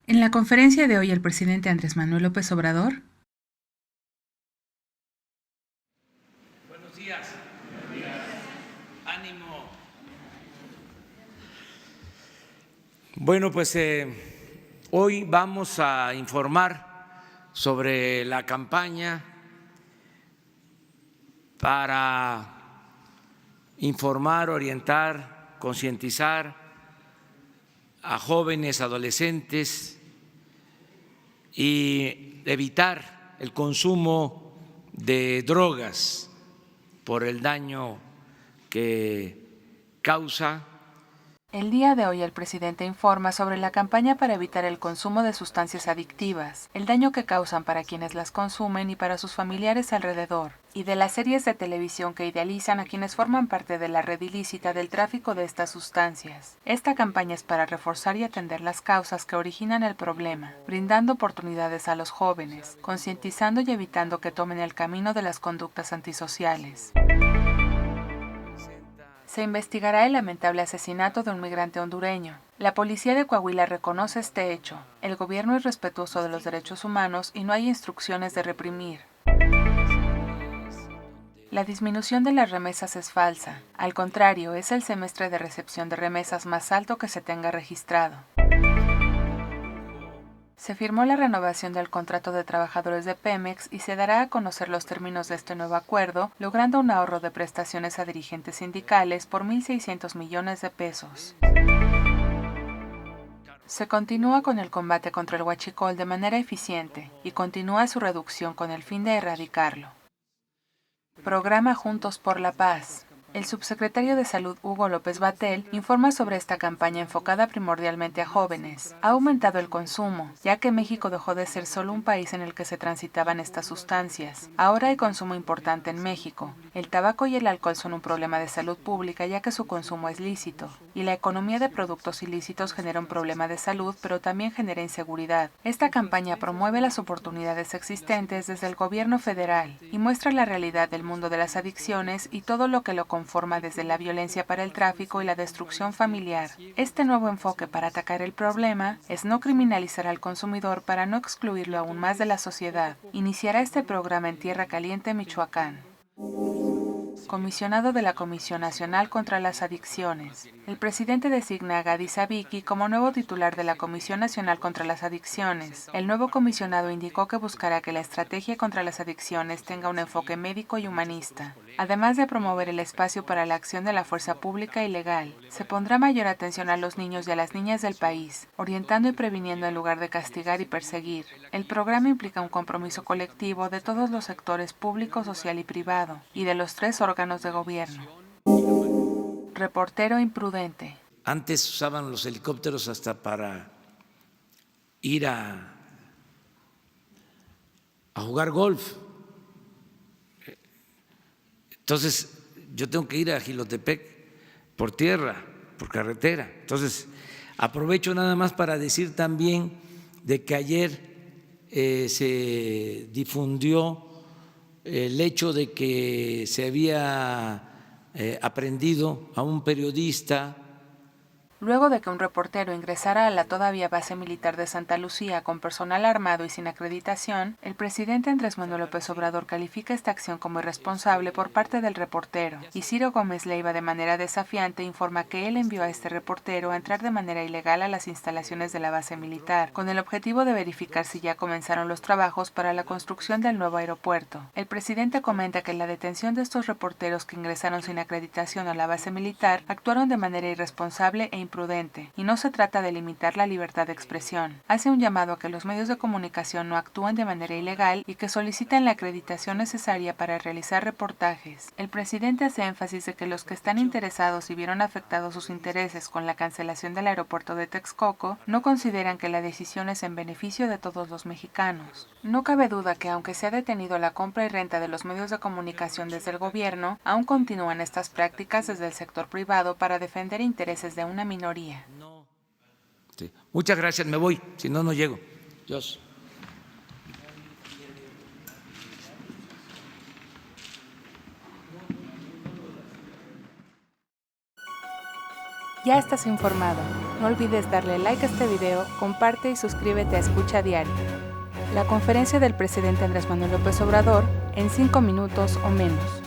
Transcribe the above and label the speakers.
Speaker 1: En la conferencia de hoy, el presidente Andrés Manuel López Obrador.
Speaker 2: Buenos días. Ánimo. Bueno, pues hoy vamos a informar sobre la campaña para informar, orientar, concientizar a jóvenes, adolescentes y evitar el consumo de drogas por el daño que causa.
Speaker 1: El día de hoy el presidente informa sobre la campaña para evitar el consumo de sustancias adictivas, el daño que causan para quienes las consumen y para sus familiares alrededor, y de las series de televisión que idealizan a quienes forman parte de la red ilícita del tráfico de estas sustancias. Esta campaña es para reforzar y atender las causas que originan el problema, brindando oportunidades a los jóvenes, concientizando y evitando que tomen el camino de las conductas antisociales. Se investigará el lamentable asesinato de un migrante hondureño. La policía de Coahuila reconoce este hecho. El gobierno es respetuoso de los derechos humanos y no hay instrucciones de reprimir. La disminución de las remesas es falsa. Al contrario, es el semestre de recepción de remesas más alto que se tenga registrado. Se firmó la renovación del contrato de trabajadores de Pemex y se dará a conocer los términos de este nuevo acuerdo, logrando un ahorro de prestaciones a dirigentes sindicales por 1.600 millones de pesos. Se continúa con el combate contra el huachicol de manera eficiente y continúa su reducción con el fin de erradicarlo. Programa Juntos por la Paz. El subsecretario de Salud Hugo López-Gatell informa sobre esta campaña enfocada primordialmente a jóvenes. Ha aumentado el consumo, ya que México dejó de ser solo un país en el que se transitaban estas sustancias. Ahora hay consumo importante en México. El tabaco y el alcohol son un problema de salud pública ya que su consumo es lícito. Y la economía de productos ilícitos genera un problema de salud, pero también genera inseguridad. Esta campaña promueve las oportunidades existentes desde el gobierno federal y muestra la realidad del mundo de las adicciones y todo lo que lo conforma desde la violencia para el tráfico y la destrucción familiar. Este nuevo enfoque para atacar el problema es no criminalizar al consumidor para no excluirlo aún más de la sociedad. Iniciará este programa en Tierra Caliente, Michoacán. Comisionado de la Comisión Nacional contra las Adicciones. El presidente designa a Gadi Sabiki como nuevo titular de la Comisión Nacional contra las Adicciones. El nuevo comisionado indicó que buscará que la estrategia contra las adicciones tenga un enfoque médico y humanista. Además de promover el espacio para la acción de la fuerza pública y legal, se pondrá mayor atención a los niños y a las niñas del país, orientando y previniendo en lugar de castigar y perseguir. El programa implica un compromiso colectivo de todos los sectores público, social y privado, y de los tres órganos de gobierno. Reportero imprudente.
Speaker 2: Antes usaban los helicópteros hasta para ir a jugar golf. Entonces, yo tengo que ir a Jilotepec por tierra, por carretera. Entonces, aprovecho nada más para decir también de que ayer se difundió el hecho de que se había aprendido a un periodista.
Speaker 1: Luego de que un reportero ingresara a la todavía base militar de Santa Lucía con personal armado y sin acreditación, el presidente Andrés Manuel López Obrador califica esta acción como irresponsable por parte del reportero, y Ciro Gómez Leiva de manera desafiante informa que él envió a este reportero a entrar de manera ilegal a las instalaciones de la base militar, con el objetivo de verificar si ya comenzaron los trabajos para la construcción del nuevo aeropuerto. El presidente comenta que la detención de estos reporteros que ingresaron sin acreditación a la base militar actuaron de manera irresponsable e imprudente, y no se trata de limitar la libertad de expresión. Hace un llamado a que los medios de comunicación no actúen de manera ilegal y que soliciten la acreditación necesaria para realizar reportajes. El presidente hace énfasis de que los que están interesados y vieron afectados sus intereses con la cancelación del aeropuerto de Texcoco no consideran que la decisión es en beneficio de todos los mexicanos. No cabe duda que aunque se ha detenido la compra y renta de los medios de comunicación desde el gobierno, aún continúan estas prácticas desde el sector privado para defender intereses de una minoría.
Speaker 2: Sí. Muchas gracias, me voy, si no, no llego. Dios.
Speaker 1: Ya estás informado. No olvides darle like a este video, comparte y suscríbete a Escucha Diario. La conferencia del presidente Andrés Manuel López Obrador en 5 minutos o menos.